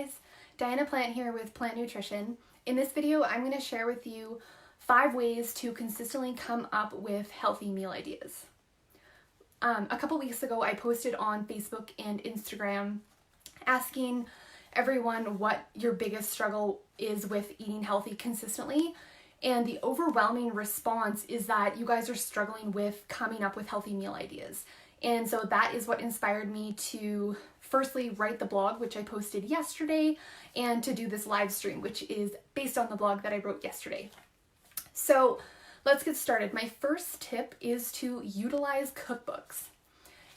guys, Diana Plant here with Plant Nutrition. In this video, I'm going to share with you 5 ways to consistently come up with healthy meal ideas. A couple weeks ago, I posted on Facebook and Instagram asking everyone what your biggest struggle is with eating healthy consistently. And the overwhelming response is that you guys are struggling with coming up with healthy meal ideas. And so that is what inspired me to firstly write the blog, which I posted yesterday, and to do this live stream, which is based on the blog that I wrote yesterday. So let's get started. My first tip is to utilize cookbooks.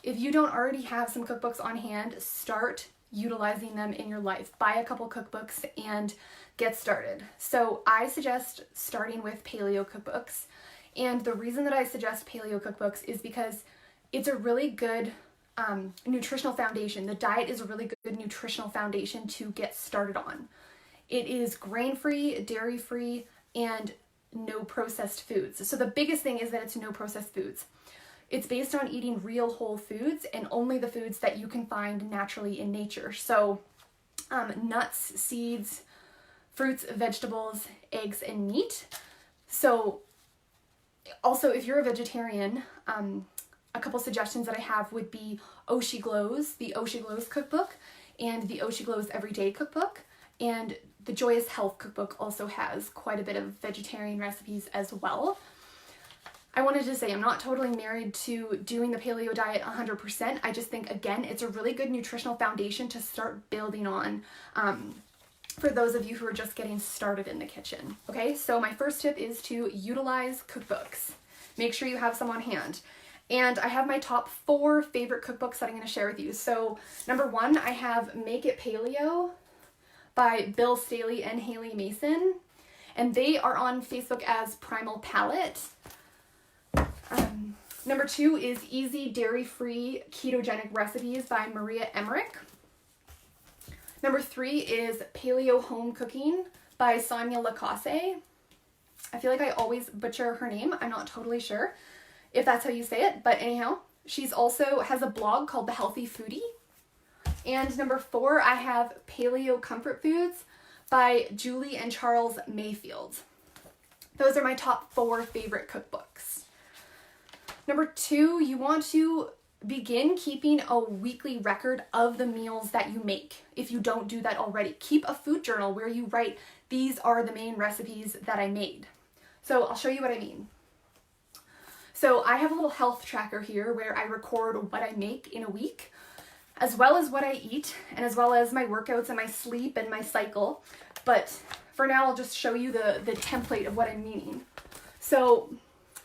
If you don't already have some cookbooks on hand, start utilizing them in your life. Buy a couple cookbooks and get started. So I suggest starting with paleo cookbooks. And the reason that I suggest paleo cookbooks is because it's a really good nutritional foundation. The diet is a really good nutritional foundation to get started on. It is grain-free, dairy-free, and no processed foods. So the biggest thing is that it's no processed foods. It's based on eating real whole foods and only the foods that you can find naturally in nature. So nuts, seeds, fruits, vegetables, eggs, and meat. So also, if you're a vegetarian, a couple suggestions that I have would be Oshi Glows, the Oshi Glows cookbook, and the Oshi Glows Everyday cookbook. And the Joyous Health cookbook also has quite a bit of vegetarian recipes as well. I wanted to say I'm not totally married to doing the paleo diet 100%. I just think, again, it's a really good nutritional foundation to start building on for those of you who are just getting started in the kitchen. Okay, so my first tip is to utilize cookbooks. Make sure you have some on hand. And I have my top 4 favorite cookbooks that I'm going to share with you. So number 1, I have Make It Paleo by Bill Staley and Haley Mason. And they are on Facebook as Primal Palate. Number 2 is Easy Dairy-Free Ketogenic Recipes by Maria Emmerich. Number 3 is Paleo Home Cooking by Sonia Lacasse. I feel like I always butcher her name. I'm not totally sure if that's how you say it, but anyhow, she's also has a blog called The Healthy Foodie. And number 4, I have Paleo Comfort Foods by Julie and Charles Mayfield. Those are my top 4 favorite cookbooks. Number 2, you want to begin keeping a weekly record of the meals that you make. If you don't do that already, keep a food journal where you write, these are the main recipes that I made. So I'll show you what I mean. So I have a little health tracker here where I record what I make in a week, as well as what I eat, and as well as my workouts and my sleep and my cycle. But for now, I'll just show you the template of what I'm meaning. So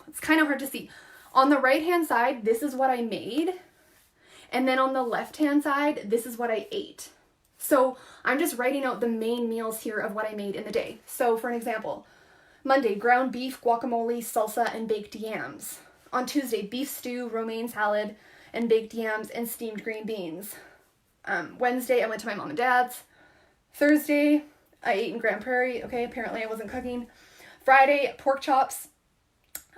it's kind of hard to see. On the right-hand side, this is what I made. And then on the left-hand side, this is what I ate. So I'm just writing out the main meals here of what I made in the day. So for an example, Monday, ground beef, guacamole, salsa, and baked yams. On Tuesday, beef stew, romaine salad, and baked yams, and steamed green beans. Wednesday, I went to my mom and dad's. Thursday, I ate in Grand Prairie. Okay, apparently I wasn't cooking. Friday, pork chops,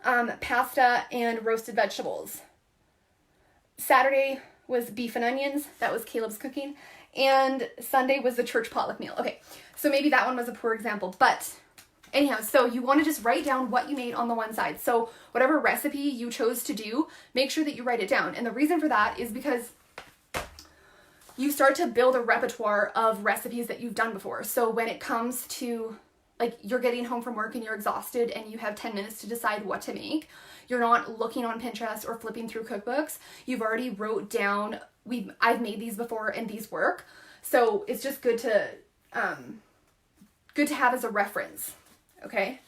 pasta, and roasted vegetables. Saturday was beef and onions. That was Caleb's cooking. And Sunday was the church potluck meal. Okay, so maybe that one was a poor example, but anyhow, so you want to just write down what you made on the one side. So whatever recipe you chose to do, make sure that you write it down. And the reason for that is because you start to build a repertoire of recipes that you've done before. So when it comes to, like, you're getting home from work and you're exhausted and you have 10 minutes to decide what to make, you're not looking on Pinterest or flipping through cookbooks. You've already wrote down, I've made these before and these work. So it's just good to have as a reference. Okay.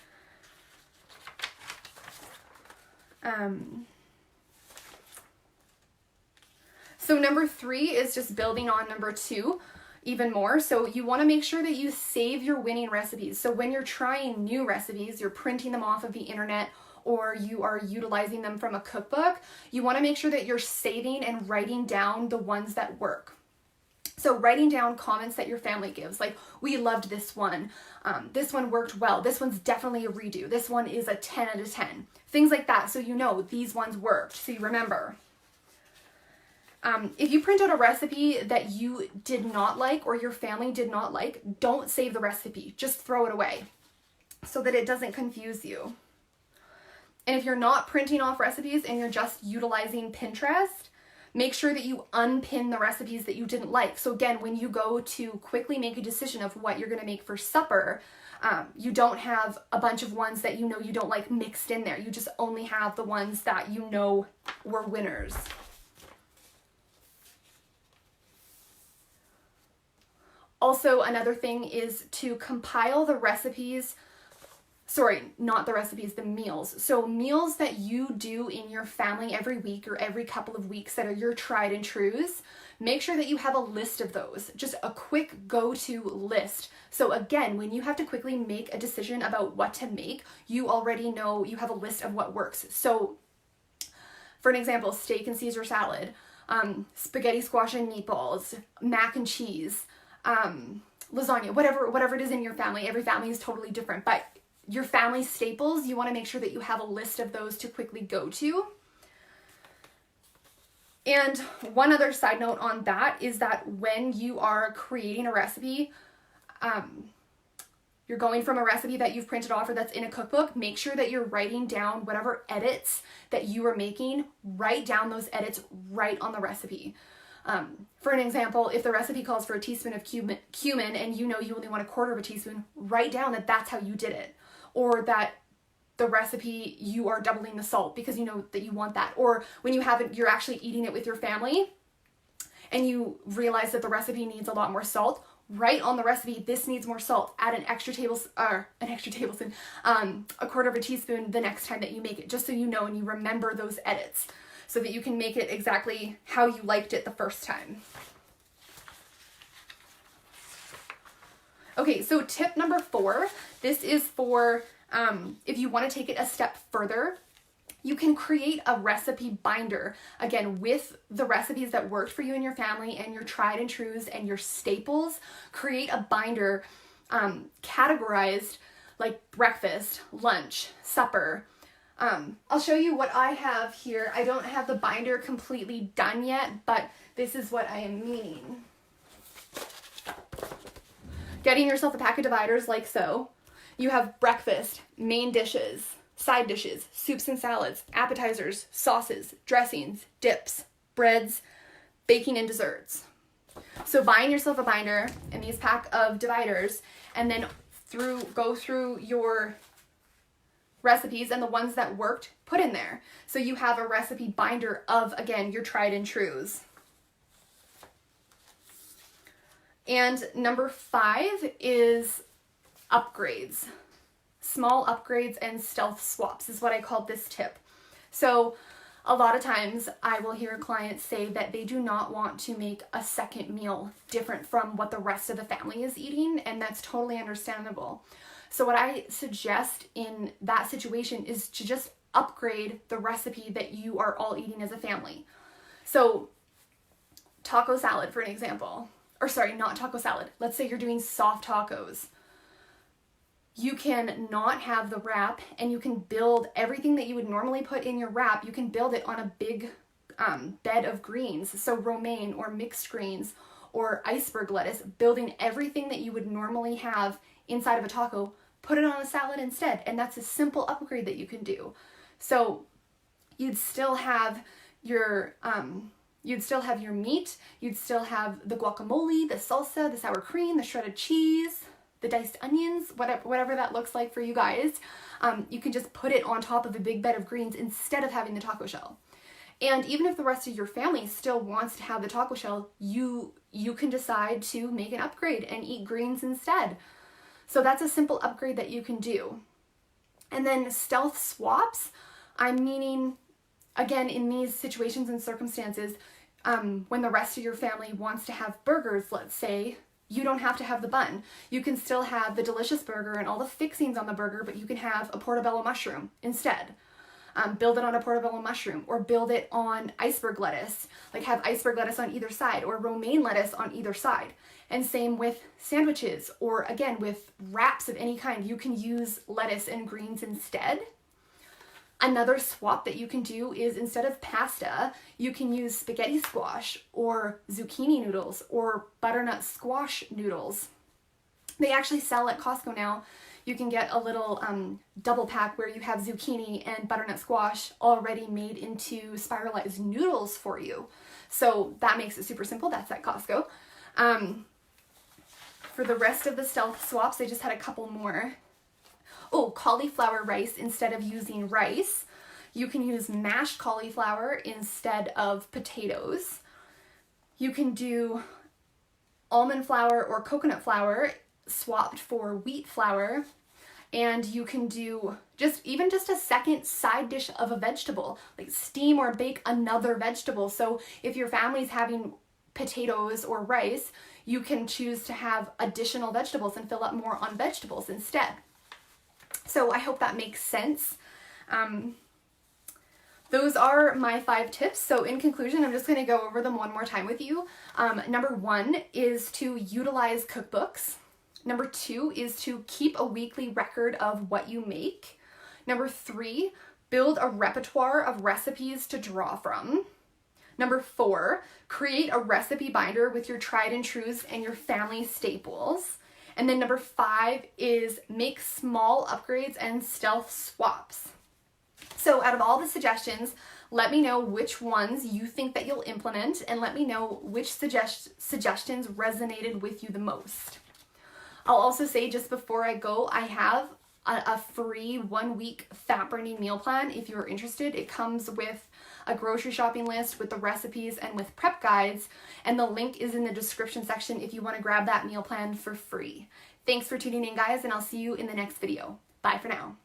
So number 3 is just building on number 2 even more. So you want to make sure that you save your winning recipes. So when you're trying new recipes, you're printing them off of the internet or you are utilizing them from a cookbook, you want to make sure that you're saving and writing down the ones that work. So writing down comments that your family gives, like, we loved this one worked well, this one's definitely a redo, this one is a 10 out of 10, things like that, so you know these ones worked, so you remember. If you print out a recipe that you did not like or your family did not like, don't save the recipe. Just throw it away so that it doesn't confuse you. And if you're not printing off recipes and you're just utilizing Pinterest, make sure that you unpin the recipes that you didn't like. So again, when you go to quickly make a decision of what you're going to make for supper, you don't have a bunch of ones that you know you don't like mixed in there. You just only have the ones that you know were winners. Also, another thing is to compile the recipes. Sorry, not the recipes, the meals. So meals that you do in your family every week or every couple of weeks that are your tried and trues, make sure that you have a list of those. Just a quick go-to list. So again, when you have to quickly make a decision about what to make, you already know you have a list of what works. So for an example, steak and Caesar salad, spaghetti squash and meatballs, mac and cheese, lasagna, whatever it is in your family. Every family is totally different, but your family staples, you want to make sure that you have a list of those to quickly go to. And one other side note on that is that when you are creating a recipe, you're going from a recipe that you've printed off or that's in a cookbook, make sure that you're writing down whatever edits that you are making, write down those edits right on the recipe. For an example, if the recipe calls for a teaspoon of cumin and you know you only want a quarter of a teaspoon, write down that that's how you did it. Or that the recipe, you are doubling the salt because you know that you want that. Or when you're actually eating it with your family and you realize that the recipe needs a lot more salt, write on the recipe, this needs more salt. Add a quarter of a teaspoon the next time that you make it, just so you know and you remember those edits so that you can make it exactly how you liked it the first time. Okay, so tip number 4, this is for if you want to take it a step further, you can create a recipe binder, again, with the recipes that worked for you and your family and your tried and trues and your staples. Create a binder categorized like breakfast, lunch, supper. I'll show you what I have here. I don't have the binder completely done yet, but this is what I am meaning. Getting yourself a pack of dividers like so. You have breakfast, main dishes, side dishes, soups and salads, appetizers, sauces, dressings, dips, breads, baking and desserts. So buying yourself a binder and these pack of dividers, and then go through your recipes and the ones that worked, put in there. So you have a recipe binder of, again, your tried and trues. And number 5 is upgrades. Small upgrades and stealth swaps is what I call this tip. So a lot of times I will hear clients say that they do not want to make a second meal different from what the rest of the family is eating, and that's totally understandable. So what I suggest in that situation is to just upgrade the recipe that you are all eating as a family. So taco salad, for an example. Or sorry, not taco salad. Let's say you're doing soft tacos. You can not have the wrap, and you can build everything that you would normally put in your wrap. You can build it on a big bed of greens. So romaine or mixed greens or iceberg lettuce, building everything that you would normally have inside of a taco, put it on a salad instead. And that's a simple upgrade that you can do. So you'd still have your meat, you'd still have the guacamole, the salsa, the sour cream, the shredded cheese, the diced onions, whatever that looks like for you guys. You can just put it on top of a big bed of greens instead of having the taco shell. And even if the rest of your family still wants to have the taco shell, you can decide to make an upgrade and eat greens instead. So that's a simple upgrade that you can do. And then stealth swaps, I'm meaning, again, in these situations and circumstances, when the rest of your family wants to have burgers, let's say, you don't have to have the bun. You can still have the delicious burger and all the fixings on the burger, but you can have a portobello mushroom instead. Build it on a portobello mushroom, or build it on iceberg lettuce, like have iceberg lettuce on either side, or romaine lettuce on either side. And same with sandwiches, or again with wraps of any kind, you can use lettuce and greens instead. Another swap that you can do is instead of pasta, you can use spaghetti squash or zucchini noodles or butternut squash noodles. They actually sell at Costco now. You can get a little double pack where you have zucchini and butternut squash already made into spiralized noodles for you. So that makes it super simple. That's at Costco. For the rest of the stealth swaps, I just had a couple more. Oh, cauliflower rice instead of using rice. You can use mashed cauliflower instead of potatoes. You can do almond flour or coconut flour swapped for wheat flour. And you can do even just a second side dish of a vegetable, like steam or bake another vegetable. So if your family's having potatoes or rice, you can choose to have additional vegetables and fill up more on vegetables instead. So I hope that makes sense. Those are my 5 tips. So in conclusion, I'm just going to go over them one more time with you. Number 1 is to utilize cookbooks. Number 2 is to keep a weekly record of what you make. Number 3, build a repertoire of recipes to draw from. Number 4, create a recipe binder with your tried and trues and your family staples. And then number 5 is make small upgrades and stealth swaps. So out of all the suggestions, let me know which ones you think that you'll implement, and let me know which suggestions resonated with you the most. I'll also say just before I go, I have a free 1-week fat burning meal plan if you're interested. It comes with a grocery shopping list with the recipes and with prep guides, and the link is in the description section if you want to grab that meal plan for free. Thanks for tuning in, guys, and I'll see you in the next video. Bye for now.